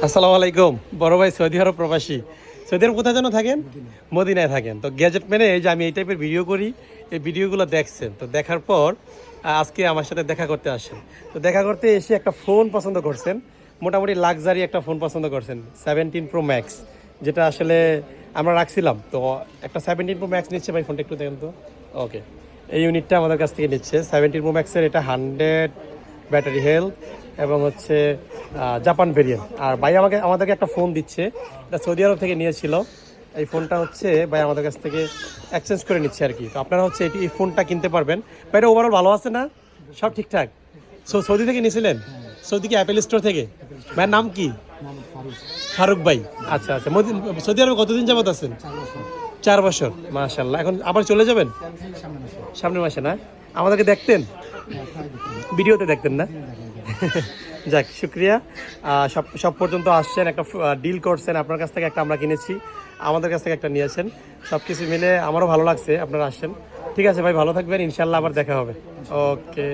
আসসালামু আলাইকুম বড় ভাই সৌদি আরব প্রবাসী। সৌদি আরব কোথায় যেন থাকেন? মদিনায় থাকেন। তো গ্যাজেট মেনে এই যে আমি এই টাইপের ভিডিও করি, এই ভিডিওগুলো দেখছেন। তো দেখার পর আজকে আমার সাথে দেখা করতে আসেন। তো দেখা করতে এসে একটা ফোন পছন্দ করছেন, মোটামুটি লাক্সারি একটা ফোন পছন্দ করছেন, 17 প্রো ম্যাক্স, যেটা আসলে আমরা রাখছিলাম। তো একটা 17 প্রো ম্যাক্স নিচ্ছে ভাই, ফোনটা একটু দেখেন তো। ওকে, এই ইউনিটটা আমাদের কাছ থেকে নিচ্ছে 17 প্রো ম্যাক্সের। এটা 100 ব্যাটারি হেলথ এবং হচ্ছে জাপান ভেরিয়েন্ট। আর ভাই আমাদেরকে একটা ফোন দিচ্ছে, এটা সৌদি আরব থেকে নিয়েছিল। এই ফোনটা হচ্ছে ভাই আমাদের কাছ থেকে এক্সচেঞ্জ করে নিচ্ছে আর কি। তো আপনারা হচ্ছে এই ফোনটা কিনতে পারবেন। ভাই এটা ওভারঅল ভালো আছে না? সব ঠিকঠাক? সৌদি থেকে নিয়েছিলেন? সৌদি কি অ্যাপেল স্টোর থেকে? ভাইয়ের নাম কি? ফারুক ভাই। আচ্ছা আচ্ছা, সৌদি আরবে কতদিন যাবত আছেন? 4 বছর, মাশাল্লাহ। এখন আবার চলে যাবেন সামনের মাসে না? আমাদেরকে দেখতেন, ভিডিওতে দেখতেন না? যাক, শুক্রিয়া। সব সব পর্যন্ত আসছেন, একটা ডিল করছেন, আপনার কাছ থেকে একটা আমরা কিনেছি, আমাদের কাছ থেকে একটা নিয়েছেন। সব কিছু মিলে আমারও ভালো লাগছে আপনারা আসছেন। ঠিক আছে ভাই, ভালো থাকবেন, ইনশাল্লাহ আবার দেখা হবে। ওকে।